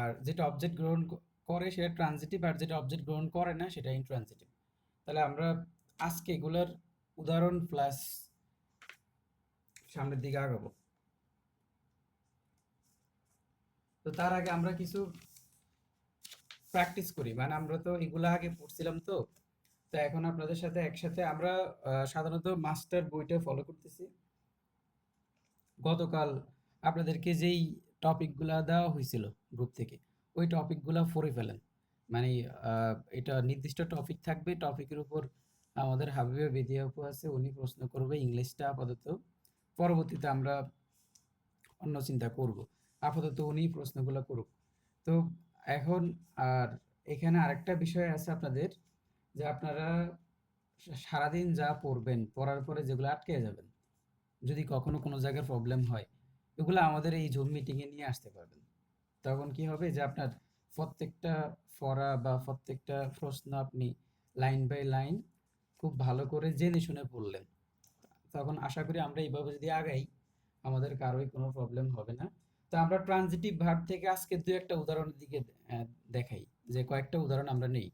আর যেটা অবজেক্ট গ্রহণ করে সেটা ট্রানজিটিভ, আর যেটা অবজেক্ট গ্রহণ করে না সেটা ইনট্রানজিটিভ। তাহলে আমরা আজকে এগুলোর উদাহরণ প্লাস সামনের দিকে আগাবো। তো তার আগে আমরা কিছু প্র্যাকটিস করি, মানে আমরা তো এগুলো আগে পড়ছিলাম। তো তো এখন আপনাদের সাথে একসাথে আমরা সাধারণত মাস্টার বইটা ফলো করতেছি। গতকাল আপনাদেরকে যেই টপিকগুলা দেওয়া হয়েছিল গ্রুপ থেকে, ওই টপিকগুলা পড়ে ফেলেন। মানে এটা নির্দিষ্ট টপিক থাকবে, টপিকের উপর আমাদের হাবিবা বেদিয়া আপু আছে, উনি প্রশ্ন করবে ইংলিশটা আপাতত, পরবর্তীতে আমরা অন্য চিন্তা করব। আপাতত উনি প্রশ্নগুলো করুক। তো এখন আর এখানে আরেকটা বিষয় আছে আপনাদের, যে আপনারা সারাদিন যা পড়বেন, পড়ার পরে যেগুলো আটকে যাবেন, যদি কখনো কোনো জায়গায় প্রবলেম হয়, এগুলো আমাদের এই জুম মিটিংয়ে নিয়ে আসতে পারবেন। তখন কি হবে যে আপনার প্রত্যেকটা পড়া বা প্রত্যেকটা প্রশ্ন আপনি লাইন বাই লাইন খুব ভালো করে জেনে শুনে পড়লেন। তখন আশা করি আমরা এইভাবে যদি আগাই, আমাদের কারোই কোনো প্রবলেম হবে না। তো আমরা ট্রানজিটিভ ভার্ব থেকে আজকে দু একটা উদাহরণের দিকে দেখাই, যে কয়েকটা উদাহরণ আমরা নেই।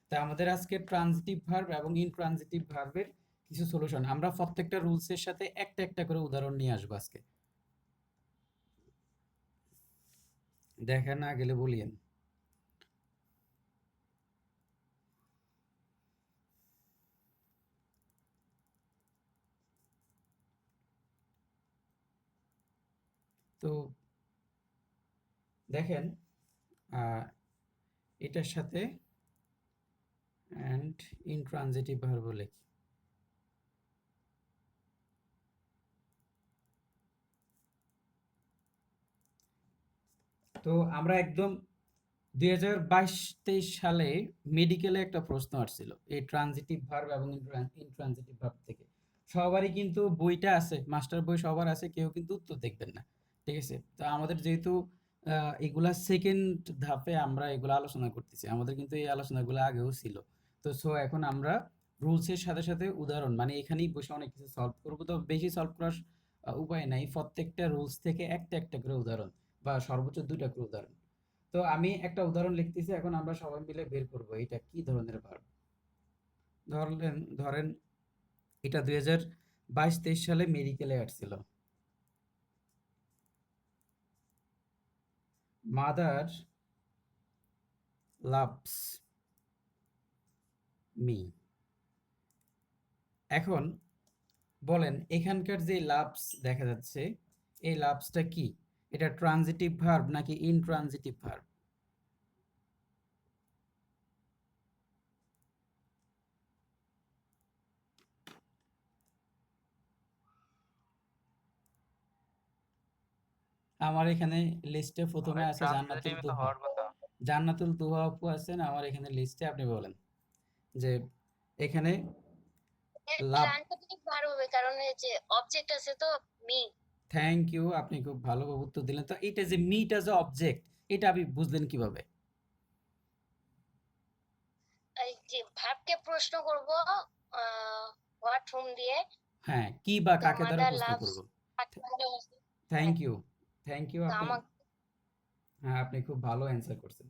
তা আমাদের আজকে ট্রানজিটিভ ভার্ব এবং ইনট্রানজিটিভ ভার্বের কিছু সলিউশন, আমরা প্রত্যেকটা রুলসের সাথে একটা একটা করে উদাহরণ নিয়ে আসবো আজকে। দেখা না গেলে বলিয়েন। তো দেখেন, এটার সাথে অ্যান্ড ইনট্রানজিটিভ ভার্ব লিখি। তো আমরা একদম 2022-23 সালে মেডিকেলে একটা প্রশ্ন আসছিল এই ট্রানজিটিভ ভার্ব এবং ইনট্রানজিটিভ ভার্ব থেকে। সবারই কিন্তু বইটা আছে, মাস্টার বই সবার আছে, কেউ কিন্তু উত্তর দেখবেন না। ঠিক আছে? তো আমাদের যেহেতু এগুলা সেকেন্ড ধাপে আমরা এগুলো আলোচনা করতেছি, আমাদের কিন্তু এই আলোচনাগুলো আগেও ছিল। তো সো এখন আমরা রুলসের সাথে সাথে উদাহরণ, মানে এখানেই বসে অনেক কিছু সলভ করবো। তো বেশি সলভ করার উপায় নাই, প্রত্যেকটা রুলস থেকে একটা একটা করে উদাহরণ বা সর্বোচ্চ দুইটা করে উদাহরণ। তো আমি একটা উদাহরণ লিখতেছি, এখন আমরা সবাই মিলে বের করব এটা কি ধরনের ভার্ব। ধরেন এটা 2022-23 সালে মেডিকেলে আসছিল। Mother loves me. এখন বলেন এখানকার যে লাভস দেখা যাচ্ছে, এই লাভসটা কি? এটা ট্রানজিটিভ ভার্ব নাকি ইনট্রানজিটিভ ভার্ব? আমার এখানে লিস্টে প্রথমে আছে জান্নাতুল ট্রান্সলেটিভ তো তুহা। হওয়ার কথা। জান্নাতুল তুহা আপু আছেন আমার এখানে লিস্টে, আপনি বলেন যে এখানে লাভ। ট্রান্সলেটিভ ভার্ব হবে, কারণ এই যে অবজেক্ট আছে তো, মি। থ্যাংক ইউ, আপনি খুব ভালোভাবে উত্তর দিলেন। তো এটা যে মিট অ্যাজ এ অবজেক্ট, এটা আপনি বুঝলেন কিভাবে? এই যে ভার্বকে প্রশ্ন করব হোয়াট হোম দিয়ে, হ্যাঁ, কি বা তো কাকে দ্বারা মাদার প্রশ্ন লাভস করব। ভালোবাসে। থ্যাংক হ্যাঁ, ইউ, থ্যাংক ইউ তো আপনি। আমাকে হ্যাঁ, আপনি খুব ভালো অ্যান্সার করছেন।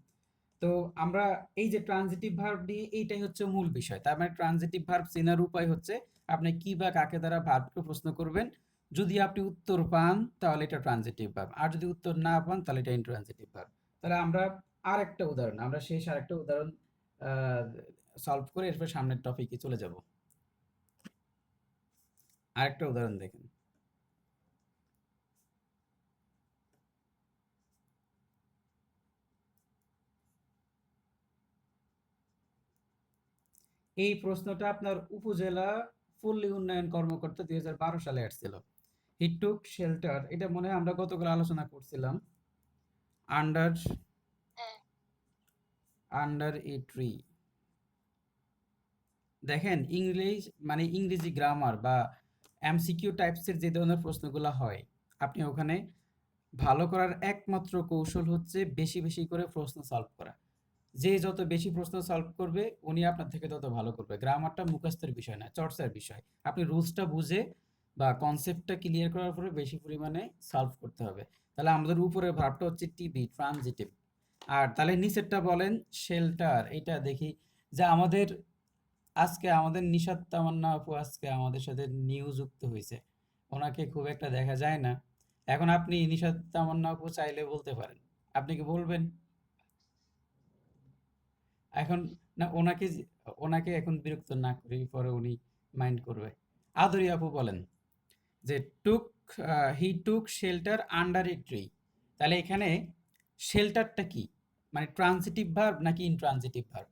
তো আমরা এই যে ট্রানজিটিভ ভার্ব নিয়ে, এইটাই হচ্ছে মূল বিষয়। তার মানে ট্রানজিটিভ ভার্ব চেনার উপায় হচ্ছে আপনি কি বা কাকে দ্বারা ভার্বকে প্রশ্ন করবেন। যদি আপনি উত্তর পান তাহলে এটা ট্রানজিটিভ ভার্ব, আর যদি উত্তর না পান তাহলে এটা ইনট্রানজিটিভ ভার্ব। তাহলে আমরা আরেকটা উদাহরণ, আমরা শেষ আরেকটা উদাহরণ সলভ করে এরপর সামনের টপিকে চলে যাব। আরেকটা উদাহরণ দেখেন। এই প্রশ্নটা আপনার উপজেলা পল্লী উন্নয়ন কর্মকর্তা 2012 সালে আসছিল। হি টুক শেল্টার, এটা মনে হয় আমরা গতকাল আলোচনা করছিলাম। আন্ডার হ্যাঁ আন্ডার এ ট্রি। দেখেন ইংলিশ, মানে ইংরেজি গ্রামার বা এমসিকিউ টাইপসের যে ধরনের প্রশ্নগুলো হয়, আপনি ওখানে ভালো করার একমাত্র কৌশল হচ্ছে বেশি বেশি করে প্রশ্ন সলভ করা। যে যত বেশি প্রশ্ন সলভ করবে উনি আপনার থেকে তত ভালো করবে। গ্রামারটা মুখস্থের বিষয় না, চর্চার বিষয়। আপনি রুলসটা বুঝে বা কনসেপ্টটা ক্লিয়ার করার পরে বেশি পরিমাণে সলভ করতে হবে। তাহলে আমাদের উপরে ভার্বটা হচ্ছে টিবি, ট্রানজিটিভ। আর তাহলে নিচেরটা বলেন শেল্টার। এটা দেখি যে আজকে আমাদের নিশাত তামান্না আপু আজকে আমাদের সাথে নিউ যুক্ত হয়েছে। ওনাকে খুব একটা দেখা যায় না। এখন আপনি নিশাত তামান্না আপু চাইলে বলতে পারেন। আপনি কি বলবেন? এখন না, ওনাকে এখন বিরক্ত না করি, পরে উনি মাইন্ড করবে। আদরি আপু বলেন যে took he took shelter under a tree. তাহলে এখানে শেল্টারটা কি, মানে ট্রানজিটিভ ভার্ব নাকি ইনট্রানজিটিভ ভার্ব?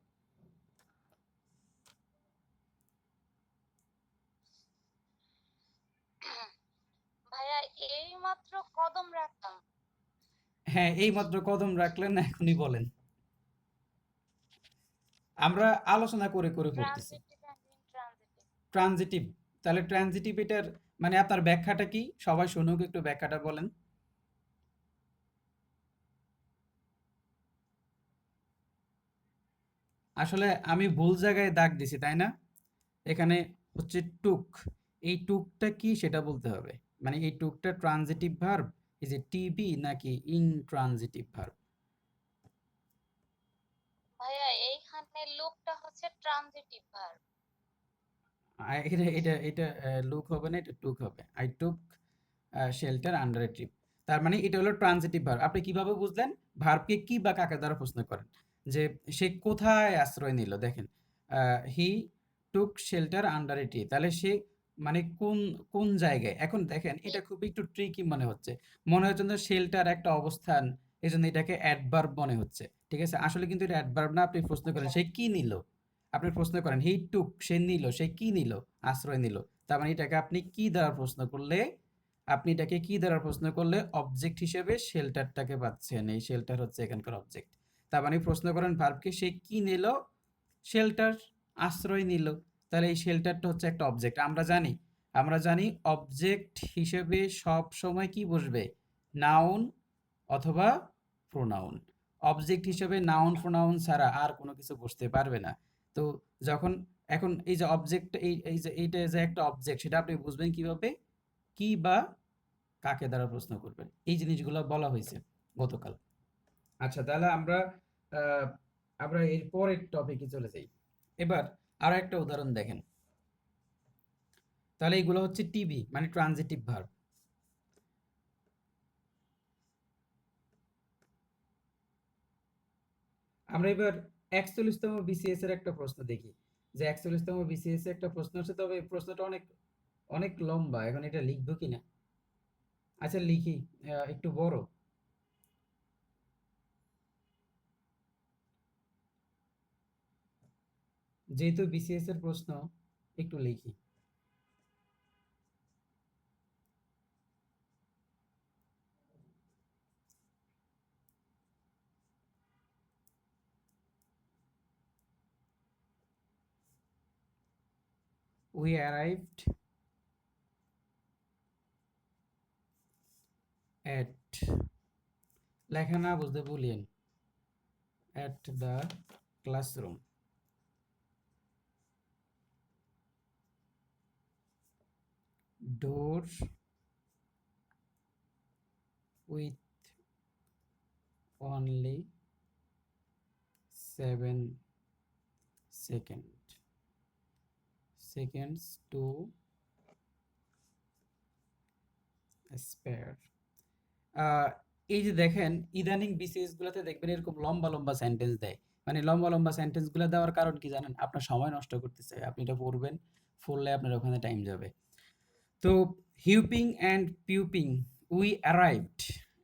ভাইয়া এই মাত্র কদম রাখলাম। হ্যাঁ, এই মাত্র কদম রাখলেন, এখনই বলেন। আমরা আলোচনা করে করে পড়তেছি। Transitive and intransitive. ট্রানজিটিভ, তাহলে ট্রানজিটিভ এটার মানে আপনার ব্যাখ্যাটা কি? সবাই শুনুক, একটু ব্যাখ্যাটা বলেন। আসলে আমি ভুল জায়গায় দাগ দিছি, তাই না? এখানে হচ্ছে টুক। এই টুকটা কি সেটা বলতে হবে। মানে এই টুকটা ট্রানজিটিভ ভার্ব, ইজ এ টিবি নাকি ইনট্রানজিটিভ ভার্ব? ভাইয়া এইখানে লুকটা হচ্ছে ট্রানজিটিভ ভার্ব। এটা এটা এটা লুক হবে না, এটা টুক হবে। I took shelter under a tree. তার মানে এটা হলো ট্রানজিটিভ ভার্ব। আপনি কিভাবে বুঝলেন? ভার্বকে কি বা কাকে দ্বারা প্রশ্ন করেন, যে সে কোথায় আশ্রয় নিল। দেখেন he took shelter under a tree, তাহলে সে মানে কোন কোন জায়গায়। এখন দেখেন এটা খুব একটু ট্রিকি মনে হচ্ছে যে শেল্টার একটা অবস্থান, এই জন্য এটাকে অ্যাডভার্ব মনে হচ্ছে। ঠিক আছে, আসলে কিন্তু এটা অ্যাডভার্ব না। আপনি প্রশ্ন করেন সে কি নিল, আপনি প্রশ্ন করেন হি টুক, সে নিল, সে কি নিল? আশ্রয় নিল। তার মানে এটাকে আপনি কি দ্বারা প্রশ্ন করলে, অবজেক্ট হিসেবে শেল্টারটাকে পাচ্ছেন। এই শেল্টার হচ্ছে এখানকার অবজেক্ট। তার মানে প্রশ্ন করেন ভার্বকে, সে কি নিল? শেল্টার, আশ্রয় নিল। তাহলে এই শেল্টারটা হচ্ছে একটা অবজেক্ট। আমরা জানি অবজেক্ট হিসেবে সব সময় কি বসবে? নাউন অথবা প্রোনাউন। অবজেক্ট হিসেবে নাউন প্রোনাউন ছাড়া আর কোনো কিছু বসতে পারবে না। তো যখন এখন এই যে অবজেক্ট, এই যে এইটা যে একটা অবজেক্ট, সেটা আপনি বুঝবেন কিভাবে? কি বা কাকে দ্বারা প্রশ্ন করবেন, এই জিনিসগুলো বলা হয়েছে গতকাল। আচ্ছা, তাহলে আহ, আমরা এর পরের টপিকে চলে যাই। এবার আরো একটা উদাহরণ দেখেন। তাহলে এগুলো হচ্ছে টিভি মানে ট্রানজিটিভ ভার্ব। আমরা এবার ৪১তম বিসিএস এর একটা প্রশ্ন দেখি। যে ৪১তম বিসিএস এর একটা প্রশ্ন আছে, তবে এই প্রশ্নটা অনেক অনেক লম্বা। এখন এটা লিখবো কিনা? আচ্ছা লিখি, একটু বড়। যেহেতু বিসিএস এর প্রশ্ন, একটু লিখি। উই অ্যারাইভড এট, লেখা না বুঝতে বলিয়েন, at the classroom door with only 7 seconds to spare। এই যে দেখেন, ইদানিং বিসিএস গুলোতে দেখবেন এরকম লম্বা লম্বা সেন্টেন্স দেয়। মানে লম্বা লম্বা সেন্টেন্স গুলো দেওয়ার কারণ কি জানেন? আপনার সময় নষ্ট করতেছে। আপনি এটা পড়বেন, পড়লে আপনার ওখানে টাইম যাবে। তো huffing and puffing, we arrived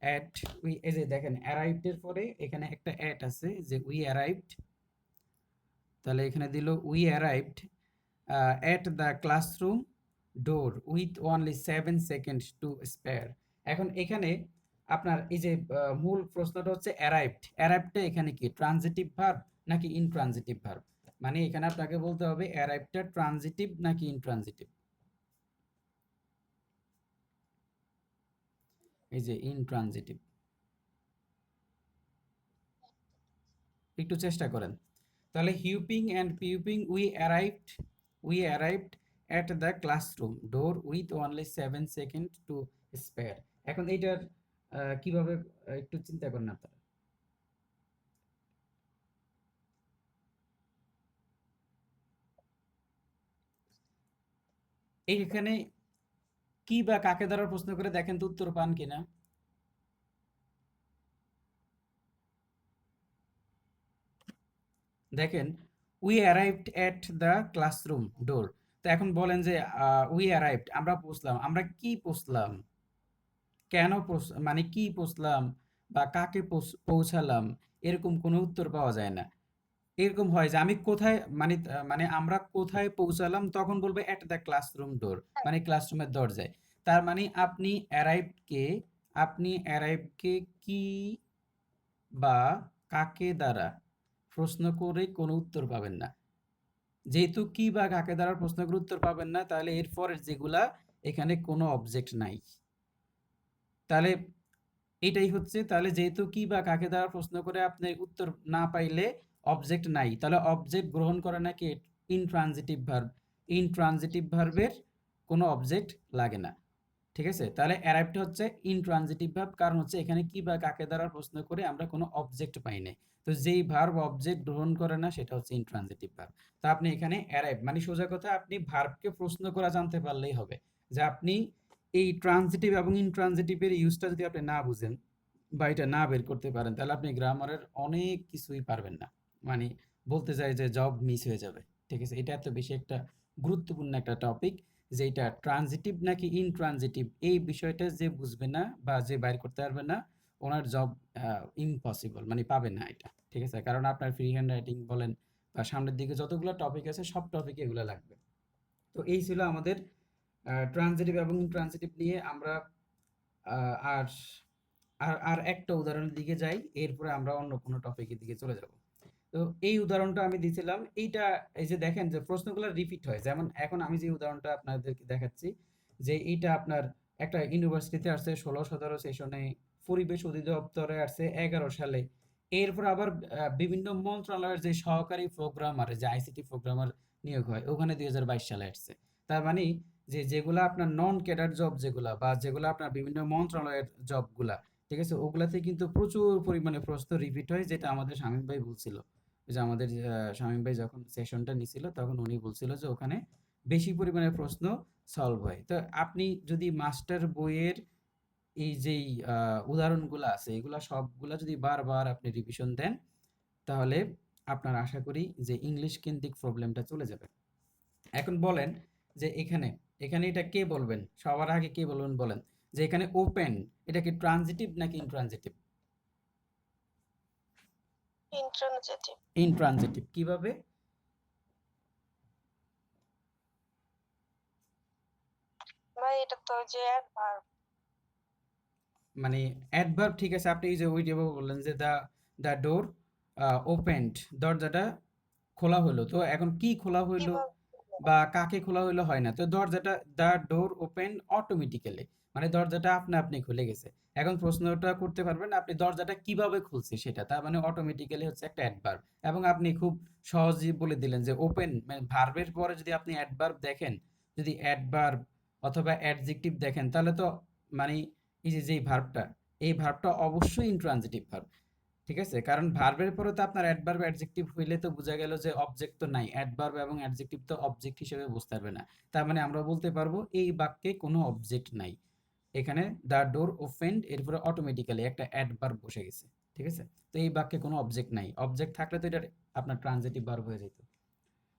at, we, এই যে দেখেন অ্যারাইভড এর পরে এখানে একটা অ্যাট আছে, যে উই অ্যারাইভড। তাহলে এখানে দিল we arrived at the classroom door with only 7 seconds to spare. এখন এখানে আপনার এই যে মূল প্রশ্নটা হচ্ছে অ্যারাইভড। অ্যারাইভডটা এখানে কি ট্রানজিটিভ ভার্ব নাকি ইনট্রানজিটিভ ভার্ব? মানে এখানে আপনাকে বলতে হবে অ্যারাইভডটা ট্রানজিটিভ নাকি ইনট্রানজিটিভ। এই যে ইনট্রানজিটিভ, একটু চেষ্টা করেন। তাহলে huffing and puffing, we arrived at the classroom door with only 7 seconds to spare. এখন এইটার কিভাবে, একটু চিন্তা করেন আপনারা। এইখানে কি বা কাকে দ্বারা প্রশ্ন করে দেখেন তো উত্তর পান কিনা। দেখেন, we arrived at the classroom door. তো এখন বলেন যে উই অ্যারাইভড, আমরা পৌঁছলাম, আমরা কি পৌঁছলাম, কেন মানে কি পৌঁছলাম বা কাকে পৌঁছালাম, এরকম কোনো উত্তর পাওয়া যায় না। এরকম হয় যে আমি কোথায় মানে মানে আমরা কোথায় পৌঁছালাম, তখন বলবে এট দ্য ক্লাসরুম ডোর, মানে ক্লাসরুমের দরজায়। তার মানে আপনি অ্যারাইভকে কি বা কাকে দ্বারা প্রশ্ন করে কোনো উত্তর পাবেন না। যেহেতু কি বা কাকে দ্বারা প্রশ্ন করে উত্তর পাবেন না, তাহলে এরপরের যেগুলা এখানে কোনো অবজেক্ট নাই। তাহলে এটাই হচ্ছে, তাহলে যেহেতু কি বা কাকে দ্বারা প্রশ্ন করে আপনি উত্তর না পাইলে অবজেক্ট নাই, তাহলে অবজেক্ট গ্রহণ করে নাকি ইনট্রানজিটিভ ভার্ব। ইনট্রানজিটিভ ভার্বের কোনো অবজেক্ট লাগে না। ঠিক আছে, তাহলে অ্যারাইভটা হচ্ছে ইনট্রানজিটিভ ভার্ব, কারণ হচ্ছে এখানে কি বা কাকে দ্বারা প্রশ্ন করে আমরা কোনো অবজেক্ট পাই নাই। তো যেই ভার্ব অবজেক্ট গ্রহণ করে না সেটা হচ্ছে ইনট্রানজিটিভ ভার্ব। তো আপনি এখানে অ্যারাইভ মানে সোজা কথা, আপনি ভার্বকে প্রশ্ন করা জানতে পারলেই হবে। যে আপনি এই ট্রানজিটিভ এবং ইনট্রানজিটিভের ইউজটা যদি আপনি না বুঝেন বা এটা না বের করতে পারেন, তাহলে আপনি গ্রামারের অনেক কিছুই পারবেন না। মানে বলতে চাই যে জব মিস হয়ে যাবে। ঠিক আছে, এটা এত বেশি একটা গুরুত্বপূর্ণ একটা টপিক, যে এটা ট্রানজিটিভ নাকি ইনট্রানজিটিভ এই বিষয়টা যে বুঝবে না বা যে বাইর করতে পারবে না, ওনার জব ইম্পসিবল, মানে পাবে না এটা। ঠিক আছে, কারণ আপনার ফ্রি হ্যান্ড রাইটিং বলেন বা সামনের দিকে যতগুলো টপিক আছে সব টপিকে এগুলো লাগবে। তো এই ছিল আমাদের ট্রানজিটিভ এবং ইনট্রানজিটিভ নিয়ে আমরা আহ, আর আর আর একটা উদাহরণের দিকে যাই, এরপরে আমরা অন্য কোনো টপিকের দিকে চলে যাব। তো এই উদাহরণটা আমি দিছিলাম, এইটা এই যে দেখেন যে প্রশ্নগুলো রিপিট হয়, যেমন এখন আমি যে উদাহরণটা আপনাদেরকে দেখাচ্ছি, যে এইটা আপনার একটা ইউনিভার্সিটিতে আসছে 16-17 সেশনে, পরিবেশ অধিদপ্তরে আসছে 11 সালে, এরপর আবার বিভিন্ন মন্ত্রণালয়ের যে সহকারী প্রোগ্রামার, যে আইসিটি প্রোগ্রামার নিয়োগ হয়, ওখানে 2022 সালে আসছে। তার মানে যে যেগুলা আপনার নন ক্যাডার জব, যেগুলা বা যেগুলা আপনার বিভিন্ন মন্ত্রণালয়ের জবগুলা, ঠিক আছে, ওগুলাতে কিন্তু প্রচুর পরিমাণে প্রশ্ন রিপিট হয়, যেটা আমাদের শামীম ভাই বলছিল। যে আমাদের শামীম ভাই যখন সেশনটা নিছিল তখন উনি বলছিল যে ওখানে বেশি পরিমাণে প্রশ্ন সলভ হয়। তো আপনি যদি মাস্টার বইয়ের এই যেই উদাহরণগুলো আছে এগুলা সবগুলা যদি বারবার আপনি রিভিশন দেন, তাহলে আপনার আশা করি যে ইংলিশ কেন্দ্রিক প্রবলেমটা চলে যাবে। এখন বলেন যে এখানে এখানে এটা কে বলবেন, সবার আগে কে বলবেন বলেন, যে এখানে ওপেন এটা কি ট্রানজিটিভ নাকি ইনট্রানজিটিভ? ইন্ট্রানজিটিভ। ইনট্রানজিটিভ কিভাবে? ভাই এটা তো যে ভার্ব। মানে অ্যাডভার্ব, ঠিক আছে, আপনি এই যে ওই যেভাবে বললেন যে দ্য ডোর ওপেন্ড, দরজাটা খোলা হলো, তো এখন কি খোলা হইলো কিভাবে? বা কাকে খোলা হইলো হয় না, তো দরজাটা দ্য ডোর ওপেন অটোমেটিক্যালি, মানে দরজাটা আপনা আপনি খুলে গেছে। এখন প্রশ্নটা করতে পারবেন আপনি দরজাটা কিভাবে খুলছে সেটা, তার মানে অটোমেটিক্যালি হচ্ছে একটা অ্যাডভার্ব। এবং আপনি খুব সহজেই বলে দিলেন যে ওপেন, মানে ভার্বের পরে যদি আপনি অ্যাডভার্ব দেখেন, যদি অ্যাডভার্ব অথবা অ্যাডজেক্টিভ দেখেন, তাহলে তো মানে এই যে যেই ভার্বটা, এই ভার্বটা অবশ্যই ইন্ট্রানজিটিভ ভার্ব। ঠিক আছে, কারণ ভার্বের পরে তো আপনার অ্যাডভার্ব অ্যাডজেক্টিভ হইলে তো বোঝা গেল যে অবজেক্ট তো নাই, অ্যাডভার্ব এবং অ্যাডজেক্টিভ তো অবজেক্ট হিসেবে বুঝতে পারবে না। তার মানে আমরা বলতে পারবো এই বাক্যে কোনো অবজেক্ট নাই। এখানে দ্য ডোর ওপেন্ড এরপরে অটোমেটিক্যালি একটা অ্যাডভার্ব বসে গেছে। ঠিক আছে, তো এই বাক্যে কোনো অবজেক্ট নাই, অবজেক্ট থাকলে তো এটা আপনার ট্রানজিটিভ ভার্ব হয়ে যেত।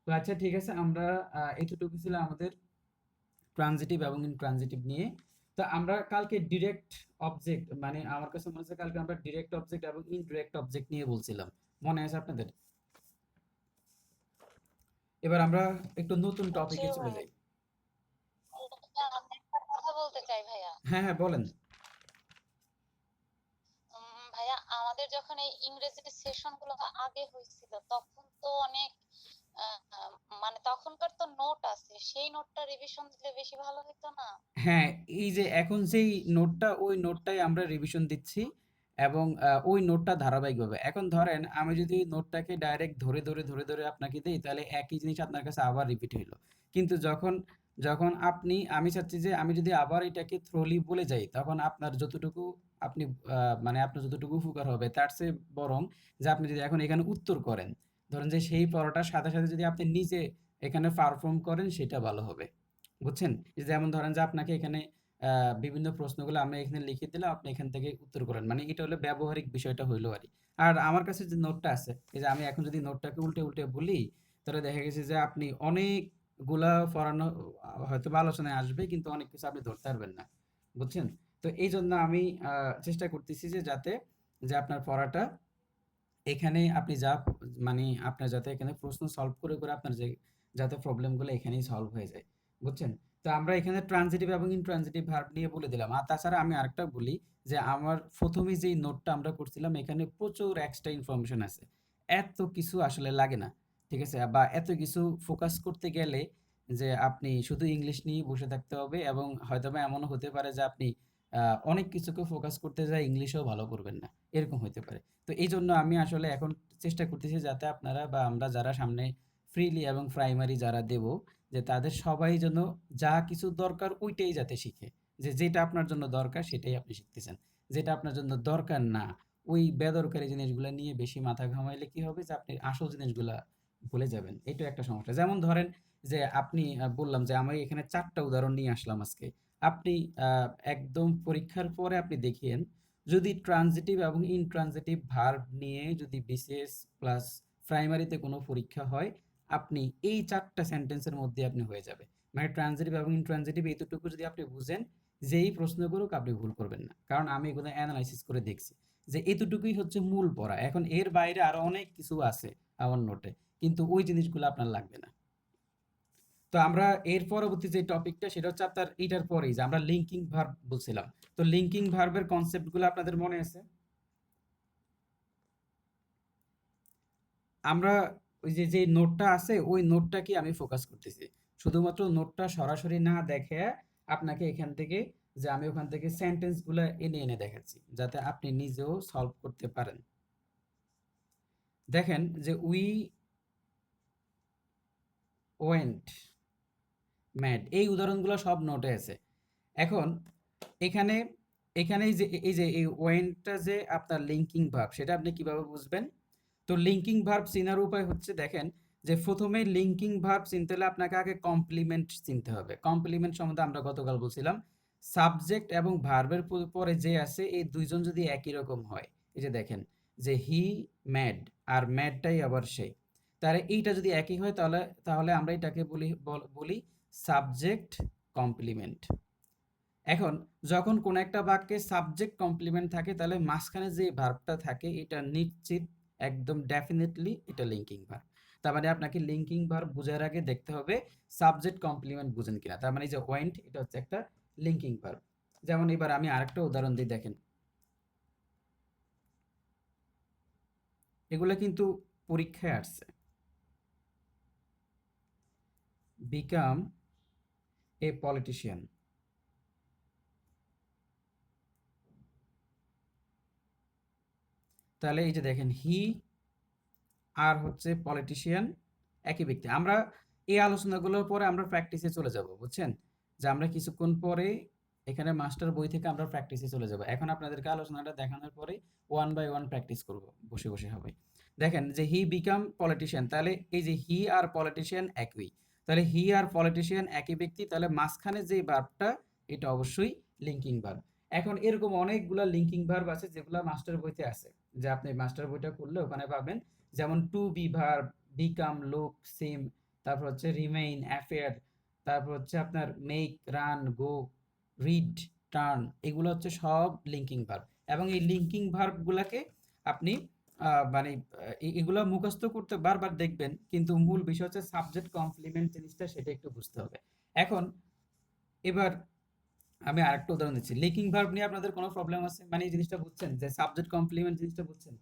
তো আচ্ছা ঠিক আছে, আমরা এতটুকু ছিল আমাদের ট্রানজিটিভ এবং ইনট্রানজিটিভ নিয়ে। তো আমরা কালকে ডিরেক্ট অবজেক্ট, মানে আমার কাছে মনে হচ্ছে কালকে আমরা ডিরেক্ট অবজেক্ট এবং ইনডিরেক্ট অবজেক্ট নিয়ে বলছিলাম, মনে আছে আপনাদের? এবার আমরা একটু নতুন জি টপিকে চলে ভাই। যাই। আমি একটা কথা বলতে চাই ভাইয়া। হ্যাঁ হ্যাঁ বলেন। ভাইয়া আমাদের যখন এই ইংরেজির সেশন গুলো আগে হয়েছিল তখন তো অনেক আহ, মানে তখনকার তো নোট আছে, সেই নোটটা রিভিশন দিলে বেশি ভালো হতো না? হ্যাঁ, এই যে এখন যেই নোটটা, ওই নোটটাই আমরা রিভিশন দিচ্ছি, এবং ওই নোটটা ধারাবাহিকভাবে, এখন ধরেন আমি যদি নোটটাকে ডাইরেক্ট ধরে আপনাকে দেই, তাহলে একই জিনিস আপনার কাছে আবার রিপিট হইলো। কিন্তু যখন যখন আমি চাচ্ছি যে আমি যদি আবার এটাকে থ্রোলি বলে যাই, তখন আপনার যতটুকু আপনি মানে আপনার যতটুকু উপকার হবে তার চেয়ে বরং যে আপনি যদি এখন এখানে উত্তর করেন, ধরেন যে সেই পড়াটার সাথে সাথে যদি আপনি নিজে এখানে পারফর্ম করেন সেটা ভালো হবে। বুঝছেন? যেমন ধরেন যে আপনাকে এখানে বিভিন্ন প্রশ্নগুলো আমি এখানে লিখে দিলাম, আপনি এখান থেকে উত্তর করেন। মানে এটা হলো ব্যবহারিক বিষয়টা হইলো আরকি। আর আমার কাছে যে নোটটা আছে, এই যে আমি এখন যদি নোটটাকে উল্টে বলি, তাহলে দেখা গেছে যে আপনি অনেকগুলা পড়ানো হয়তোবা আলোচনায় আসবে, কিন্তু অনেক কিছু আপনি ধরতে পারবেন না। বুঝছেন? তো এইজন্য আমি চেষ্টা করতেছি যে যাতে আপনার পড়াটা এখানে আপনি মানে আপনার যাতে এখানে প্রশ্ন সলভ করে আপনার যাতে প্রবলেমগুলো এখানেই সলভ হয়ে যায়। বুঝছেন? তো আমরা এখানে ট্রানজিটিভ এবং ইনট্রানজিটিভ ভার্ব নিয়ে বলে দিলাম। আর তাছাড়া আমি আরেকটা বলি যে আমার ১ম এ যেই নোটটা আমরা করছিলাম এখানে প্রচুর এক্সট্রা ইনফরমেশন আছে। এত কিছু আসলে লাগে না। ঠিক আছে? বা এত কিছু ফোকাস করতে গেলে যে আপনি শুধু ইংলিশ নিয়েই বসে থাকতে হবে, এবং হয়তোবা এমনও হতে পারে যে আপনি আ অনেক কিছুকে ফোকাস করতে যায়ে ইংলিশেও ভালো করবেন না। এরকম হইতে পারে। তো এইজন্য আমি আসলে এখন চেষ্টা করতেছি যাতে আপনারা বা আমরা যারা সামনে ফ্রিলি এবং প্রাইমারি যারা দেব, যে তাদের সবাই যেন যা কিছু দরকার ওইটাই যাতে শিখে। যে যেটা আপনার জন্য দরকার সেটাই আপনি শিখতেছেন। যেটা আপনার জন্য দরকার না, ওই বেদরকারি জিনিসগুলা নিয়ে বেশি মাথা ঘামাইলে কি হবে যে আপনি আসল জিনিসগুলা ভুলে যাবেন। এটাও একটা সমস্যা। যেমন ধরেন যে আপনি বললাম যে আমি এখানে ৪ টা উদাহরণ নিয়ে আসলাম আজকে। আপনি আ একদম পরীক্ষার পরে আপনি দেখিয়েন, যদি ট্রানজিটিভ এবং ইনট্রানজিটিভ ভার্ব নিয়ে যদি বিসিএস প্লাস প্রাইমারিতে কোনো পরীক্ষা হয়, আপনি এই ৪ টা সেন্টেন্সের মধ্যে আপনি হয়ে যাবে। মানে ট্রানজিটিভ এবং ইনট্রানজিটিভ এতটুকু যদি আপনি বুঝেন, যেই প্রশ্ন করুক আপনি ভুল করবেন না। কারণ আমি এগুলো এনালাইসিস করে দেখছি। যে এতটুকুই হচ্ছে মূল পড়া। এখন এর বাইরে আরো অনেক কিছু আছে আমার নোটে। কিন্তু ওই জিনিসগুলো আপনার লাগবে না। তো আমরা এর পরবর্তী যে টপিকটা সেটা হচ্ছে আপনার এইটার পরেই যে আমরা লিঙ্কিং ভার্ব বলছিলাম। তো লিঙ্কিং ভার্বের কনসেপ্টগুলো আপনাদের মনে আছে? আমরা ওই যে নোটটা আছে ওই নোটটাকে আমি ফোকাস করতেছি। শুধুমাত্র নোটটা সরাসরি না দেখে আপনাকে এখান থেকে, যে আমি ওখান থেকে সেন্টেন্সগুলো এনে দেখাচ্ছি যাতে আপনি নিজেও সলভ করতে পারেন। দেখেন যে উই ওয়েন্ট ম্যাড, এই উদাহরণগুলো সব নোটে আছে। এখন এখানে এখানে এই ওয়েন্টটা যে আপনার লিঙ্কিং ভার্ব, সেটা আপনি কিভাবে বুঝবেন? তো লিঙ্কিং ভার্ব চিনার উপায় হচ্ছে, দেখেন যে প্রথমে লিঙ্কিং ভার্ব চিনতে হলে আপনাকে আগে কমপ্লিমেন্ট চিনতে হবে। কমপ্লিমেন্ট সম্বন্ধে আমরা গতকাল বলছিলাম, সাবজেক্ট এবং ভার্বের পরে যে আছে এই দুইজন যদি একই রকম হয়, এই যে দেখেন যে হি ম্যাড, আর ম্যাডটাই আবার সে, তাহলে এইটা যদি একই হয় তাহলে তাহলে আমরা এটাকে বলি সাবজেক্ট কমপ্লিমেন্ট। এখন যখন কোন একটা বাক্যে সাবজেক্ট কমপ্লিমেন্ট থাকে তাহলে মাঝখানে যে ভার্বটা থাকে এটা নিশ্চিত, একদম ডেফিনেটলি এটা লিঙ্কিং ভার্ব। তার মানে আপনাকে লিঙ্কিং ভার্ব বোঝার আগে দেখতে হবে সাবজেক্ট কমপ্লিমেন্ট বুঝেন কিনা। তার মানে এই যে ওয়েন্ট এটা হচ্ছে একটা লিঙ্কিং ভার্ব। যেমন এবার আমি আরেকটা উদাহরণ দিই, দেখেন এগুলো কিন্তু পরীক্ষায় আসছে। বিকাম এ পলিটিশিয়ান, তাহলে এই যে দেখেন হি আর হচ্ছে পলিটিশিয়ান একই ব্যক্তি। আমরা এই আলোচনাগুলোর পরে আমরা প্র্যাকটিসে চলে যাব, বুঝছেন? যে আমরা কিছুক্ষণ পরে এখানে মাস্টার বই থেকে আমরা প্র্যাকটিসে চলে যাব। এখন আপনাদেরকে আলোচনাটা দেখানোর পরে ওয়ান বাই ওয়ান প্র্যাকটিস করব, বসে হবে। দেখেন যে হি বিকাম পলিটিশিয়ান, তাহলে এই যে হি আর পলিটিশিয়ান একই, তাহলে হি আর পলিটিশিয়ান একই ব্যক্তি, তাহলে মাঝখানে যে ভার্বটা এটা অবশ্যই লিঙ্কিং ভার্ব। এখন এরকম অনেকগুলা লিঙ্কিং ভার্ব আছে যেগুলা মাস্টার বইতে আছে, যে আপনি মাস্টার বইটা করলে ওখানে পাবেন। যেমন to be verb, become, look, seem, তারপর হচ্ছে রিমেইন, অ্যাফেয়ার, তারপর হচ্ছে আপনার make, run, go, read, turn, এগুলো হচ্ছে সব লিঙ্কিং ভার্ব। এবং এই লিঙ্কিং ভার্বগুলোকে আপনি মানে এগুলো মুখস্থ করতে বারবার দেখবেন, কিন্তু মূল বিষয় হচ্ছে সাবজেক্ট কমপ্লিমেন্ট জিনিসটা, সেটা একটু বুঝতে হবে। এখন এবার আমি আরেকটা উদাহরণ দিচ্ছি। লিঙ্কিং ভার্ব নিয়ে আপনাদের কোনো প্রবলেম আছে? মানে এই জিনিসটা বুঝছেন যে সাবজেক্ট কমপ্লিমেন্ট জিনিসটা বুঝছেন?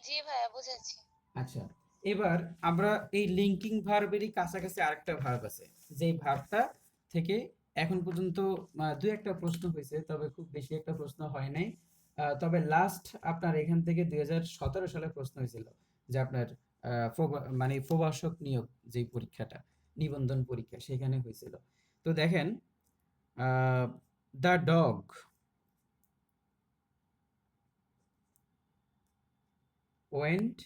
জি ভাইয়া, বুঝেছি। আচ্ছা, এবার আমরা এই লিঙ্কিং ভার্বেরই কাছাকাছি আরেকটা ভার্ব আছে, যেই ভার্বটা থেকে এখন পর্যন্ত দু একটা প্রশ্ন হয়েছে, তবে খুব বেশি একটা প্রশ্ন হয় নাই। তবে লাস্ট আপনার এখান থেকে 2017 সালে প্রশ্ন হয়েছিল, যে আপনার মানে প্রভাষক নিয়োগ যে পরীক্ষাটা, নিবন্ধন পরীক্ষা সেখানে হয়েছিল। তো দেখেন দ্য ডগ ওয়েন্ট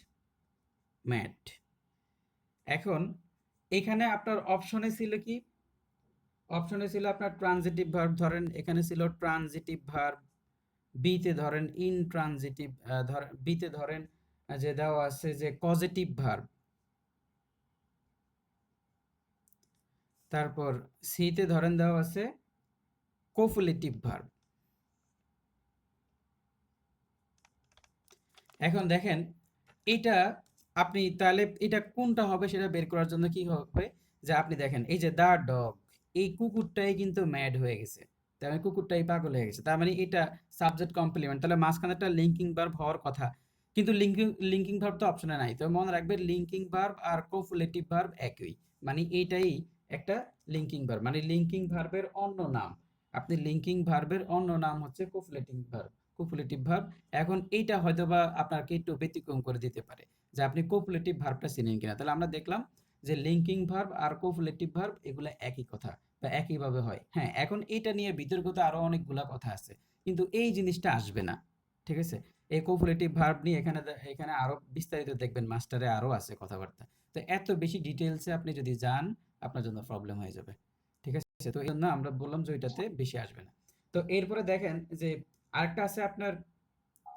ম্যাড। এখন এখানে আপনার অপশনে ছিল কি? অপশনে ছিল আপনার ট্রানজিটিভ ভার্ব, ধরেন এখানে ছিল ট্রানজিটিভ ভার্ব, বিতে ধরেন ইনট্রানজিটিভ, ধরেন বিতে ধরেন যে দেওয়া আছে যে পজিটিভ ভার্ব, তারপর সিতে ধরেন দেওয়া আছে কোফুলেটিভ ভার্ব। এখন দেখেন এটা আপনি তাহলে এটা কোনটা হবে সেটা বের করার জন্য কি হবে, যে আপনি দেখেন এই যে দা ডগ, এই কুকুরটাই কিন্তু ম্যাড হয়ে গেছে, তার মানে কুকুরটাই পাগল হয়ে গেছে, তার মানে এটা সাবজেক্ট কমপ্লিমেন্ট, তাহলে মাঝখানে একটা লিঙ্কিং ভার্ব হওয়ার কথা, কিন্তু লিঙ্কিং ভার্ব তো অপশনে নাই। তো মনে রাখবেন লিঙ্কিং ভার্ব আর কোফুলেটিভ ভার্ব একই, মানে এইটাই একটা লিঙ্কিং ভার্ব, মানে লিঙ্কিং ভার্বের অন্য নাম। আপনি লিঙ্কিং ভার্বের অন্য নাম হচ্ছে কোফুলেটিভ ভার্ব, কোফুলেটিভ ভার্ব। এখন এইটা হয়তোবা আপনাকে একটু ব্যতিক্রম করে দিতে পারে যে আপনি কোফুলেটিভ ভার্বটা চিনেন কিনা। তাহলে আমরা দেখলাম যে লিঙ্কিং ভার্ব আর কোফুলেটিভ ভার্ব এগুলো একই কথা বা একইভাবে হয়। হ্যাঁ, এখন এটা নিয়ে বিতর্কিত আরো অনেকগুলা কথা আছে, কিন্তু এই জিনিসটা আসবে না, ঠিক আছে? এই কোফুলেটিভ ভার্ব নিয়ে এখানে এখানে আরো বিস্তারিত দেখবেন মাস্টারে আরো আছে কথাবার্তা। তো এত বেশি ডিটেইলসে আপনি যদি যান আপনার জন্য প্রবলেম হয়ে যাবে, ঠিক আছে? তো এই জন্য আমরা বললাম যে ওইটাতে বেশি আসবে না। তো এরপরে দেখেন যে আরেকটা আছে আপনার,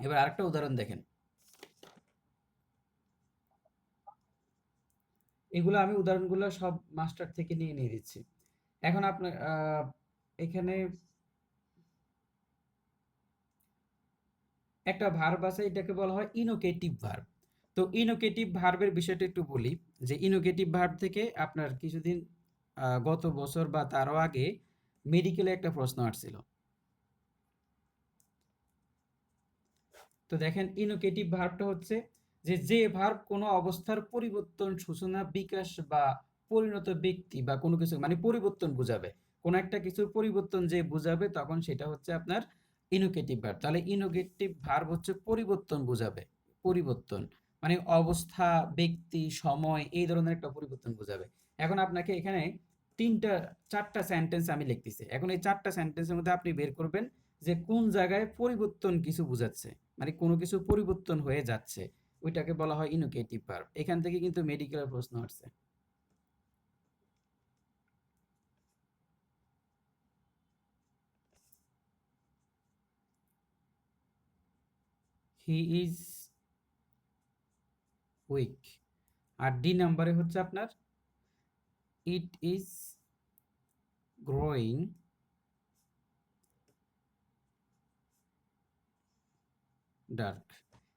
এবার আরেকটা উদাহরণ দেখেন। এগুলো আমি উদাহরণগুলো সব মাস্টার থেকে নিয়ে নিয়ে দিচ্ছি। এখন আপনার এখানে একটা ভার্ব আছে, এটাকে বলা হয় ইনোকেটিভ ভার্ব। তো ইনোকেটিভ ভার্বের বিষয়টা একটু বলি, যে ইনোকেটিভ ভার্ব থেকে আপনার কিছুদিন গত বছর বা তারও আগে মেডিকেলে একটা প্রশ্ন আসছিল। তো দেখেন ইনোকেটিভ ভার্বটা হচ্ছে যে ভার্ব কোনো অবস্থার পরিবর্তন, সূচনা, বিকাশ বা পরিণত ব্যক্তি বা কোনো কিছু মানে পরিবর্তন বোঝাবে, কোনো একটা কিছুর পরিবর্তন যে বোঝাবে তখন সেটা হচ্ছে আপনার ইনোকেটিভ ভার্ব। তাহলে ইনোকেটিভ ভার্ব হচ্ছে পরিবর্তন বোঝাবে, পরিবর্তন মানে অবস্থা, ব্যক্তি, সময়, এই ধরনের একটা পরিবর্তন বোঝাবে। এখন আপনাকে এখানে চারটা সেন্টেন্স আমি লিখতেছি। এখন এই চারটা সেন্টেন্সের মধ্যে আপনি বের করবেন যে কোন জায়গায় পরিবর্তন কিছু বোঝাচ্ছে, মানে কোনো কিছু পরিবর্তন হয়ে যাচ্ছে, ওইটাকে বলা হয় ইনোকেটিভ ভার্ব। এখান থেকে কিন্তু মেডিকেলের প্রশ্ন আসছে। He is weak. আর ডি নাম্বারে হচ্ছে আপনার ইট ইজ গ্রোয়িং ডার্ক।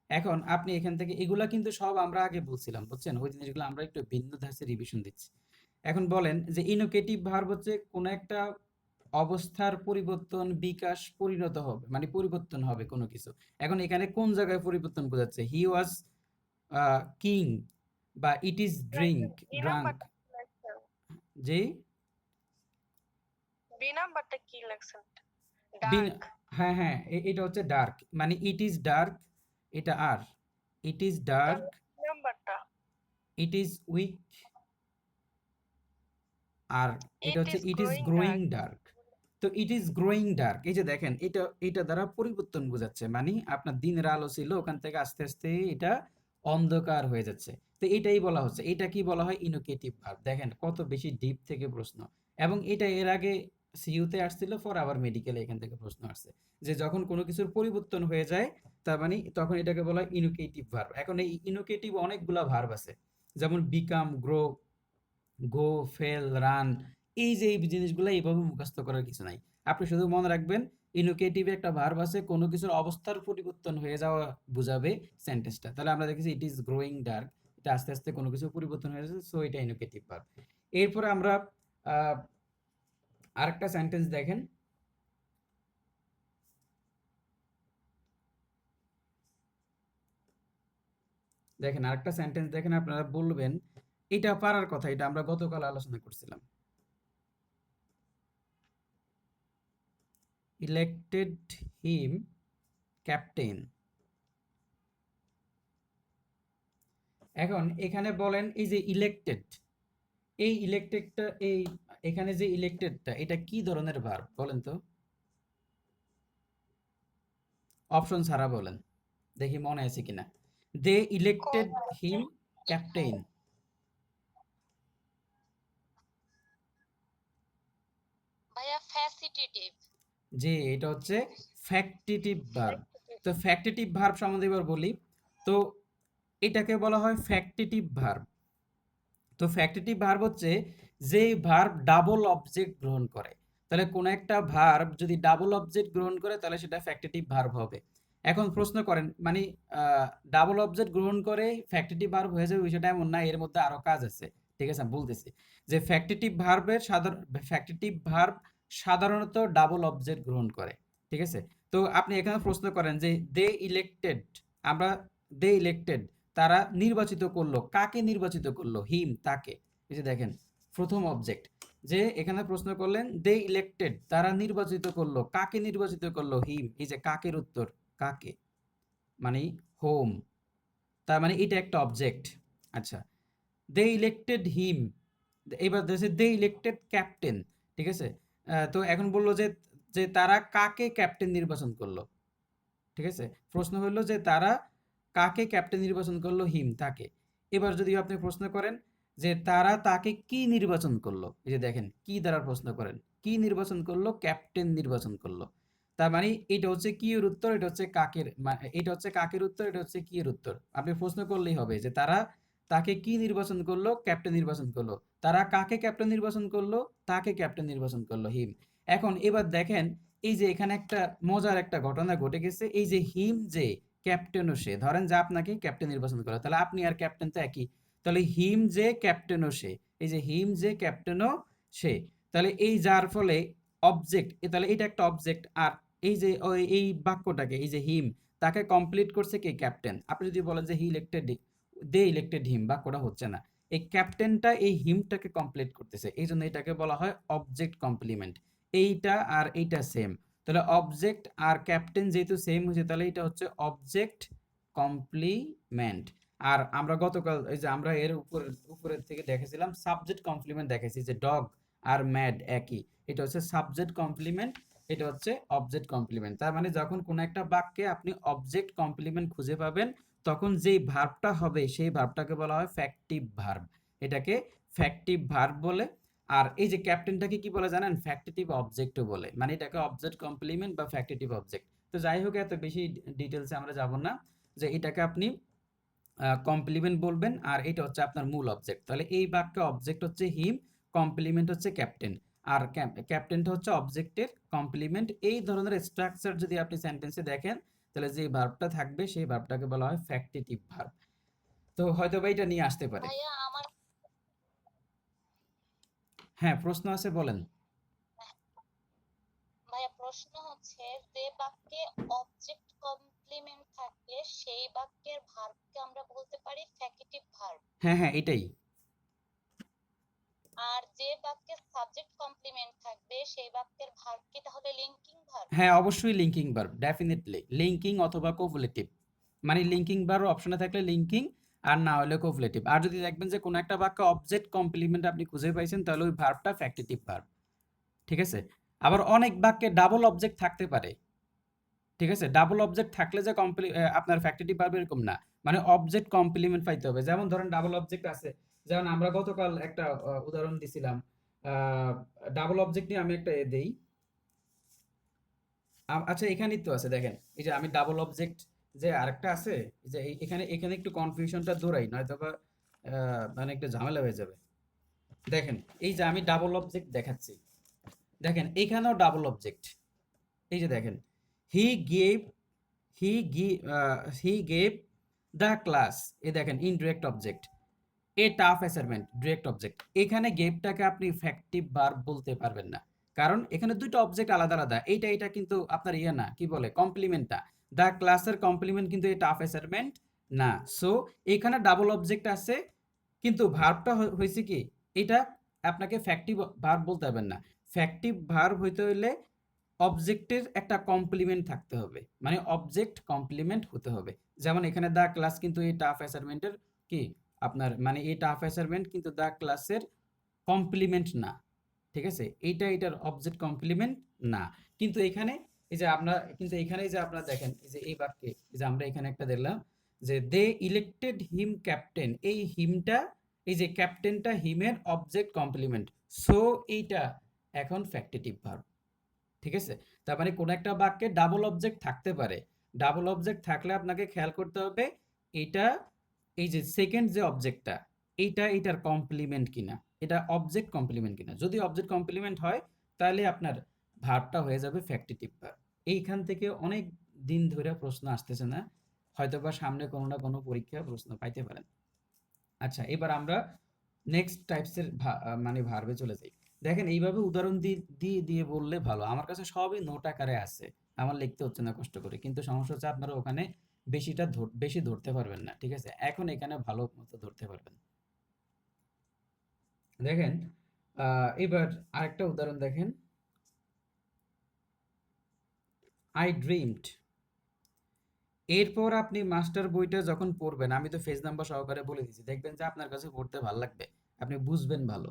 এখন আপনি এখান থেকে এগুলা কিন্তু সব আমরা আগে বলছিলাম, বুঝছেন? ওই জিনিসগুলো আমরা একটু ভিন্ন ধাঁচে রিভিশন দিচ্ছি। এখন বলেন যে ইনোকেটিভ ভার্ব হচ্ছে কোন একটা অবস্থার পরিবর্তন, বিকাশ, পরিণত হবে মানে পরিবর্তন হবে কোনো কিছু। এখন এখানে কোন জায়গায় পরিবর্তন বোঝাচ্ছে? হি ওয়াজ কিং বা ইট ইজ লাগছে বি ড্রাঙ্ক। নাম্বারটা কি লাগছে? যে বি নাম্বারটা কি লাগছে? বিন, ডার্ক হ্যাঁ হ্যাঁ এটা হচ্ছে ডার্ক, মানে ইট ইজ ডার্ক, এটা আর ইট ইজ ডার্ক, নাম্বারটা ইট ইজ উইক, আর এটা ইট হচ্ছে is it is growing growing dark. Dark. তো ইট ইজ গ্রোয়িং ডার্ক, এই যে দেখেন এটা দ্বারা পরিবর্তন বোঝাচ্ছে, মানে আপনার দিনের আলো ছিল ওখান থেকে আস্তে আস্তে এটা অন্ধকার হয়ে যাচ্ছে। তো এটাই বলা হচ্ছে, এটা কি বলা হয় ইনোকেটিভ ভার্ব। দেখেন কত বেশি ডিপ থেকে প্রশ্ন, এবং এটা এর আগে সিইউতে আসছিল, ফর আবার মেডিকেলে এখান থেকে প্রশ্ন আসছে, যে যখন কোনো কিছুর পরিবর্তন হয়ে যায় তার মানে তখন এটাকে বলা হয় ইনোকেটিভ ভার্ব। এখন এই ইনোকেটিভ অনেকগুলা ভার্ব আছে, যেমন বিকাম, গ্রো, গো, ফেল, রান। এই যে এই জিনিসগুলো এইভাবে মুখস্থ করার কিছু নাই। আপনি শুধু মনে রাখবেন ইনোকেটিভ একটা ভার্ব আছে কোনো কিছুর অবস্থার পরিবর্তন হয়ে যাওয়া বুঝাবে সেন্টেন্সটা। তাহলে আমরা দেখেছি ইট ইজ গ্রোয়িং ডার্ক, এটা আস্তে আস্তে কোনো কিছু পরিবর্তন হয়ে যাচ্ছে, সো এটা ইনোকেটিভ ভার্ব। এরপরে আমরা আহ, আরেকটা সেন্টেন্স দেখেন। দেখেন আরেকটা সেন্টেন্স দেখেন, আপনারা বলবেন এটা পারার কথা, এটা আমরা গতকাল আলোচনা করছিলাম। Elected him captain. এখন এখানে বলেন এই যে ইলেক্টেড, এই ইলেক্টেডটা এই এখানে যে ইলেক্টেডটা এটা কি ধরনের ভার্ব বলেন তো? অপশন ছাড়া বলেন, দেখি মনে আছে কিনা। দে ইলেক্টেড হিম, ক্যাপ্টেন। ভাইয়া ফ্যাসিটেটিভ। যে এটা হচ্ছে ফ্যাক্টিটিভ ভার্ব। Factitive. তো ফ্যাক্টিটিভ ভার্ব সম্বন্ধে এবার বলি। তো এটাকে বলা হয় ফ্যাক্টিটিভ ভার্ব। তো ফ্যাক্টিটিভ ভার্ব হচ্ছে যেই ভার্ব ডাবল অবজেক্ট গ্রহণ করে। তাহলে কোন একটা ভার্ব যদি ডাবল অবজেক্ট গ্রহণ করে তাহলে সেটা ফ্যাক্টিটিভ ভার্ব হবে। এখন প্রশ্ন করেন মানে ডাবল অবজেক্ট গ্রহণ করে ফ্যাক্টিটিভ ভার্ব হয়ে যাবে বিষয়টা এমন না, এর মধ্যে আরো কাজ আছে। ঠিক আছে, আমি বলতেছি যে ফ্যাক্টিটিভ ভার্ব সাধারণত ডাবল অবজেক্ট গ্রহণ করে। ঠিক আছে, তো আপনি এখানে প্রশ্ন করেন যে দে ইলেক্টেড, আমরা দে ইলেক্টেড তারা নির্বাচিত করলো, কাকে নির্বাচিত করলো? হিম, তাকে। এই যে দেখেন প্রথম অবজেক্ট, যে এখানে প্রশ্ন করলেন দে ইলেক্টেড তারা নির্বাচিত করলো, কাকে নির্বাচিত করলো? হিম। এই যে কাকের উত্তর কাকে, মানে হোম, তার মানে এটা একটা অবজেক্ট। আচ্ছা, দে ইলেক্টেড হিম, এবার দেশে দে ইলেক্টেড ক্যাপ্টেন। ঠিক আছে, তো এখন বললো যে যে তারা কাকে ক্যাপ্টেন নির্বাচন করলো। ঠিক আছে, প্রশ্ন হলো যে তারা কাকে ক্যাপ্টেন নির্বাচন করলো? হিম, তাকে। এবার যদি আপনি প্রশ্ন করেন যে তারা তাকে কি নির্বাচন করলো, এই যে দেখেন কি দ্বারা প্রশ্ন করেন, কি নির্বাচন করলো? ক্যাপ্টেন নির্বাচন করলো। তার মানে এটা হচ্ছে কি এর উত্তর, এটা হচ্ছে কাকের, এটা হচ্ছে কাকের উত্তর, এটা হচ্ছে কি এর উত্তর। আপনি প্রশ্ন করলেই হবে যে তারা তাকে কি নির্বাচন করলো? ক্যাপ্টেন নির্বাচন করলো। তারা কাকে ক্যাপ্টেন নির্বাচন করলো? তাকে ক্যাপ্টেন নির্বাচন করলো, হিম। এখন এবার দেখেন এই যে এখানে একটা মজার একটা ঘটনা ঘটে গেছে। এই যে হিম যে ক্যাপ্টেনও সে, ধরেন যে আপনাকে ক্যাপ্টেন নির্বাচন করা, তাহলে আপনি আর ক্যাপ্টেন তো একই। তাহলে হিম যে ক্যাপ্টেনও সে, এই যে হিম যে ক্যাপ্টেনও সে, তাহলে এই যার ফলে অবজেক্ট, তাহলে এটা একটা অবজেক্ট। আর এই যে এই বাক্যটাকে, এই যে হিম তাকে কমপ্লিট করছে কে? ক্যাপ্টেন। আপনি যদি বলেন যে হি ইলেক্টেড, দে ইলেক্টেড হিম, বাক্যটা হচ্ছে না। এই ক্যাপ্টেনটা এই হিমটাকে কমপ্লিট করতেছে, এই জন্য এটাকে বলা হয় অবজেক্ট কমপ্লিমেন্ট। এইটা আর এইটা সেম, তাহলে অবজেক্ট আর ক্যাপ্টেন যেহেতু সেম হয়েছে তাহলে এটা হচ্ছে অবজেক্ট কমপ্লিমেন্ট। আর আমরা গতকাল এই যে আমরা এর উপরের থেকে দেখেছিলাম সাবজেক্ট কমপ্লিমেন্ট, দেখেছি যে ডগ আর ম্যাড একই, এটা হচ্ছে সাবজেক্ট কমপ্লিমেন্ট, এটা হচ্ছে অবজেক্ট কমপ্লিমেন্ট। তার মানে যখন কোনো একটা বাক্যে আপনি অবজেক্ট কমপ্লিমেন্ট খুঁজে পাবেন তখন যেই ভার্বটা হবে সেই ভার্বটাকে বলা হয় ফ্যাক্টিভ ভার্ব, এটাকে ফ্যাক্টিভ ভার্ব বলে। আর এই যে ক্যাপ্টেনটাকে কি বলে জানেন? ফ্যাক্টিটিভ অবজেক্টও বলে, মানে এটাকে অবজেক্ট কমপ্লিমেন্ট বা ফ্যাক্টিটিভ অবজেক্ট। তো যাই হোক, এত বেশি ডিটেলসে আমরা যাব না, যে এটাকে আপনি কমপ্লিমেন্ট বলবেন আর এটা হচ্ছে আপনার মূল অবজেক্ট। তাহলে এই বাক্যে অবজেক্ট হচ্ছে হিম, কমপ্লিমেন্ট হচ্ছে ক্যাপ্টেন, আর ক্যাপ্টেনটা হচ্ছে অবজেক্টের কমপ্লিমেন্ট। এই ধরনের স্ট্রাকচার যদি আপনি সেন্টেন্সে দেখেন তাহলে যে ভার্বটা থাকবে সেই ভার্বটাকে বলা হয় ফ্যাক্টিটিভ ভার্ব। তো হয়তো বা এটা নিয়ে আসতে পারে। ভাইয়া আমার হ্যাঁ, প্রশ্ন আছে, বলেন। ভাইয়া প্রশ্ন হচ্ছে যে বাক্যে অবজেক্ট কমপ্লিমেন্ট থাকলে সেই বাক্যের ভার্বকে আমরা বলতে পারি ফ্যাক্টিভ ভার্ব। হ্যাঁ হ্যাঁ, এটাই। আর যে বাক্যে সাবজেক্ট কমপ্লিমেন্ট থাকবে সেই বাক্যের ভার্ব কি তাহলে লিঙ্কিং ভার্ব? হ্যাঁ, অবশ্যই লিঙ্কিং ভার্ব, ডেফিনেটলি লিঙ্কিং অথবা কোভুলেটিভ। মানে লিঙ্কিং ভার্ব অপশনে থাকলে লিঙ্কিং, আর না হলে কোভুলেটিভ। আর যদি দেখবেন যে কোনো একটা বাক্যে অবজেক্ট কমপ্লিমেন্ট আপনি খুঁজে পাইছেন তাহলে ওই ভার্বটা ফ্যাক্টিটিভ ভার্ব। ঠিক আছে, আবার অনেক বাক্যে ডাবল অবজেক্ট থাকতে পারে। ঠিক আছে, ডাবল অবজেক্ট থাকলে যে আপনার ফ্যাক্টিটিভ ভার্ব এরকম না, মানে অবজেক্ট কমপ্লিমেন্ট পাইতে হবে। যেমন ধরেন ডাবল অবজেক্ট আছে, যেমন আমরা গতকাল একটা উদাহরণ দিছিলাম। ডাবল অবজেক্ট নিয়ে আমি একটা দেই। আচ্ছা, এখানেই তো আছে, দেখেন এই যে আমি ডাবল অবজেক্ট যে আরেকটা আছে, যে এখানে এখানে একটু কনফিউশনটা দূরাই, নয়তো বা মানে একটা ঝামেলা হয়ে যাবে। দেখেন এই যে আমি ডাবল অবজেক্ট দেখাচ্ছি, দেখেন এখানেও ডাবল অবজেক্ট। এই যে দেখেন he gave, he gave the class, এই দেখেন indirect object, a tough assignment direct object. এখানে গেভটাকে আপনি ফ্যাক্টিভ ভার্ব বলতে পারবেন না, কারণ এখানে দুটো অবজেক্ট আলাদা আলাদা। এইটা এটা কিন্তু আপনার ইয়ে না, কি বলে, কমপ্লিমেন্টটা। দ্য ক্লাসের কমপ্লিমেন্ট কিন্তু এই টাফ অ্যাসাইনমেন্ট না। সো এখানে ডাবল অবজেক্ট আছে কিন্তু ভার্বটা হয়েছে কি, এটা আপনাকে ফ্যাক্টিভ ভার্ব বলতে পারবেন না। ফ্যাক্টিভ ভার্ব হইতে হইলে অবজেক্টের একটা কমপ্লিমেন্ট থাকতে হবে, মানে অবজেক্ট কমপ্লিমেন্ট হতে হবে। যেমন এখানে দা ক্লাস কিন্তু এই টাফ অ্যাসাইনমেন্টের কি আপনার, মানে এই টাফ অ্যাসাইনমেন্ট কিন্তু দা ক্লাসের কমপ্লিমেন্ট না। ঠিক আছে, এইটা এটার অবজেক্ট কমপ্লিমেন্ট না। কিন্তু এখানে এই যে আমরা, কিন্তু এখানে যে আপনারা দেখেন এই যে এই বাক্যে এই যে আমরা এখানে একটা দেখলাম যে দে ইলেক্টেড হিম ক্যাপ্টেন, এই হিমটা, এই যে ক্যাপ্টেনটা হিমের অবজেক্ট কমপ্লিমেন্ট, সো এইটা এখন ফ্যাক্টিটিভ ভার্ব। ঠিক আছে, তার মানে কোনো একটা বাক্যে ডাবল অবজেক্ট থাকতে পারে। ডাবল অবজেক্ট থাকলে আপনাকে খেয়াল করতে হবে এটা, এই যে সেকেন্ড যে অবজেক্টটা, এইটা এটার কমপ্লিমেন্ট কিনা, এটা অবজেক্ট কমপ্লিমেন্ট কিনা। যদি অবজেক্ট কমপ্লিমেন্ট হয় তাহলে আপনার ভার্বটা হয়ে যাবে ফ্যাক্টিটিভ ভার্ব। এইখান থেকে অনেক দিন ধরে প্রশ্ন আসতেছে না, হয়তোবা সামনে কোনো না কোনো পরীক্ষা প্রশ্ন পাইতে পারেন। আচ্ছা, এবার আমরা নেক্সট টাইপসের মানে ভার্বে চলে যাই। দেখেন এইভাবে উদাহরণ দিয়ে দিয়ে বললে ভালো, আমার কাছে সবই নোট আকারে আছে, আমার লিখতে হচ্ছে না কষ্ট করে, কিন্তু সমস্যা হচ্ছে আপনারা ওখানে বেশি ধরতে পারবেন না। ঠিক আছে, এখন এখানে ভালো মতো ধরতে পারবেন। দেখেন এবার আরেকটা উদাহরণ দেখেন, আই ড্রিমড। এরপর আপনি মাস্টার বইটা যখন পড়বেন, আমি তো পেজ নাম্বার সহকারে বলে দিচ্ছি, দেখবেন যে আপনার কাছে পড়তে ভালো লাগবে, আপনি বুঝবেন ভালো।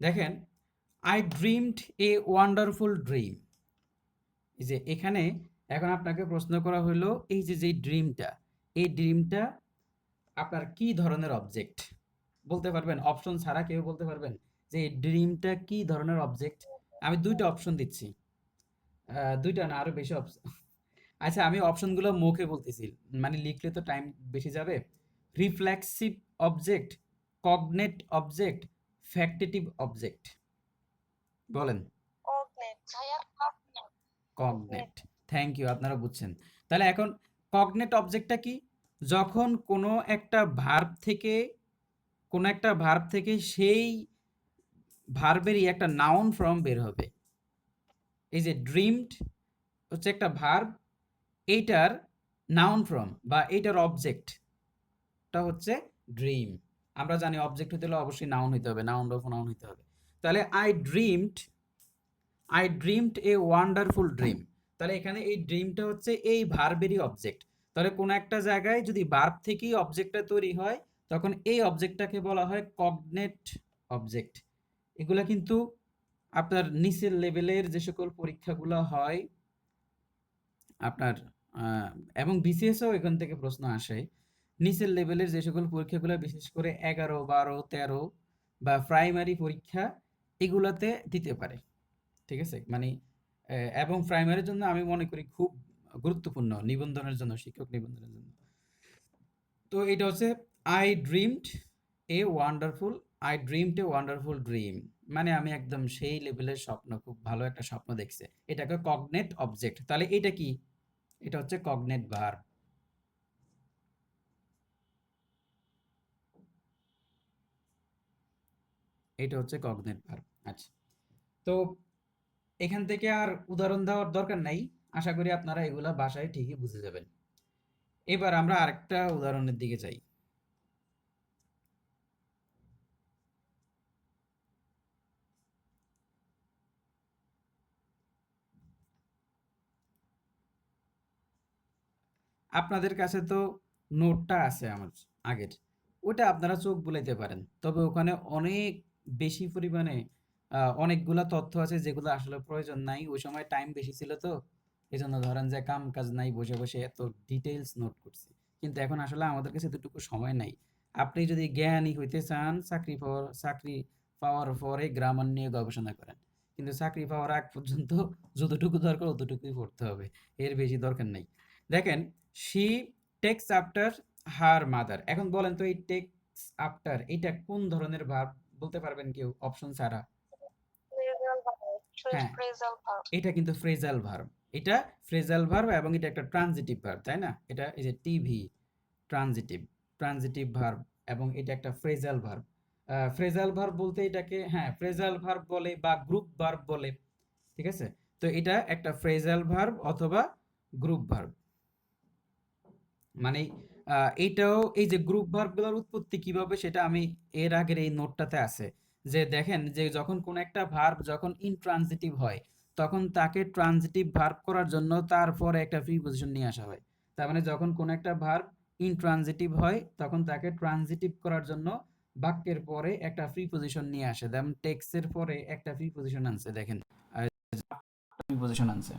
দেখেন, I dreamed a wonderful dream. এই যে এখানে এখন আপনাকে প্রশ্ন করা হলো, এই যে যে ড্রিমটা, এই ড্রিমটা আপনার কি ধরনের অবজেক্ট বলতে পারবেন? অপশন ছাড়া কেউ বলতে পারবেন যে এই ড্রিমটা কি ধরনের অবজেক্ট? আমি দুইটা অপশন দিচ্ছি, দুইটা না আরো বেশি অপশন। আচ্ছা, আমি অপশনগুলো মুখে বলতেছি, মানে লিখলে তো টাইম বেশি যাবে। Reflexive object, cognate object, factitive object, বলেন। কগনেট। ভাইয়া কগনেট, থ্যাংক ইউ, আপনারা বুঝছেন। তাহলে এখন কগনেট অবজেক্টটা কি? যখন কোনো একটা ভার্ব থেকে সেই ভার্বেরই একটা নাউন ফর্ম বের হবে। এই যে ড্রিমড হচ্ছে একটা ভার্ব, এইটার নাউন ফর্ম বা এইটার অবজেক্টটা হচ্ছে ড্রিম। আমরা জানি অবজেক্ট হতে হলে অবশ্যই নাউন হইতে হবে, নাউন বা প্রোনাউন হইতে হবে। তাহলে I dreamed a wonderful dream, তাহলে এখানে এই ড্রিমটা হচ্ছে এই ভার্বেরই অবজেক্ট। তাহলে কোনো একটা জায়গায় যদি ভার্ব থেকেই অবজেক্টটা তৈরি হয়, তখন এই অবজেক্টটাকে বলা হয় কগনেট অবজেক্ট। এগুলা কিন্তু আপনার নিচের লেভেলের যে সকল পরীক্ষাগুলো হয় আপনার, এবং বিসিএসও এখান থেকে প্রশ্ন আসে, নিচের লেভেলের যে সকল পরীক্ষাগুলো বিশেষ করে 11, 12, 13 বা প্রাইমারি পরীক্ষা, এগুলাতে দিতে পারে। ঠিক আছে, মানে এবং প্রাইমারির জন্য আমি মনে করি খুব গুরুত্বপূর্ণ, নিবন্ধনের জন্য, শিক্ষক নিবন্ধনের জন্য। তো এটা হচ্ছে I dreamed a wonderful, I dreamed a wonderful dream, মানে আমি একদম সেই লেভেলের স্বপ্ন, খুব ভালো একটা স্বপ্ন দেখছে, এটাকে কগনেট অবজেক্ট। তাহলে এটা কি? এটা হচ্ছে কগনেট ভার্ব। এটা হচ্ছে কগনেট ভার্ব। আচ্ছা, তো এখান থেকে আর উদাহরণ দেওয়ার দরকার নাই, আশা করি আপনারা এগুলা বাসায় ঠিকই বুঝে যাবেন। এবার আমরা আরেকটা উদাহরণের দিকে যাই। আপনাদের কাছে তো নোটটা আছে আমার আগের, ওটা আপনারা চোখ বুলাইতে পারেন, তবে ওখানে অনেক বেশি পরিমাণে অনেকগুলা তথ্য আছে যেগুলো আসলে প্রয়োজন নাই, ওই সময় টাইম বেশি ছিল তো, এই জন্য ধরেন যে কাম কাজ নাই, বসে বসে এত ডিটেইলস নোট করছি। কিন্তু এখন আসলে আমাদের কাছে এতটুকু সময় নাই। আপনি যদি জ্ঞানী হইতে চান, চাকরি পাওয়ার পরে গ্রামার নিয়ে গবেষণা করেন, কিন্তু চাকরি পাওয়ার আগ পর্যন্ত যতটুকু দরকার অতটুকুই পড়তে হবে, এর বেশি দরকার নেই। দেখেন, she takes after her mother. এখন বলেন তো এই টেক্স আফটার এটা কোন ধরনের ভার্ব বলতে পারবেন কেউ অপশন ছাড়া? Phrasal verb. হ্যাঁ, ফ্রেজাল ভার্ব। এটা কিন্তু ফ্রেজাল ভার্ব। এটা ফ্রেজাল ভার্ব এবং এটা একটা ট্রানজিটিভ ভার্ব, তাই না? এটা এই যে টিভি, ট্রানজিটিভ ভার্ব, এবং এটা একটা ফ্রেজাল ভার্ব। ফ্রেজাল ভার্ব বলতে এটাকে, হ্যাঁ, ফ্রেজাল ভার্ব বলে বা গ্রুপ ভার্ব বলে। ঠিক আছে, তো এটা একটা ফ্রেজাল ভার্ব অথবা গ্রুপ ভার্ব। মানে এইটাও, এই যে গ্রুপ ভার্বগুলোর উৎপত্তি কিভাবে সেটা আমি এর আগের এই নোটটাতে আছে, যে দেখেন যে যখন কোন একটা ভার্ব যখন ইনট্রানজিটিভ হয়, তখন তাকে ট্রানজিটিভ ভার্ব করার জন্য তারপরে একটা প্রিপজিশন নিয়ে আসা হয়। তার মানে যখন কোন একটা ভার্ব ইনট্রানজিটিভ হয়, তখন তাকে ট্রানজিটিভ করার জন্য বাক্যের পরে একটা প্রিপজিশন নিয়ে আসে, যেমন টেক্সটের পরে একটা প্রিপজিশন আনছে, দেখেন প্রিপজিশন আনছে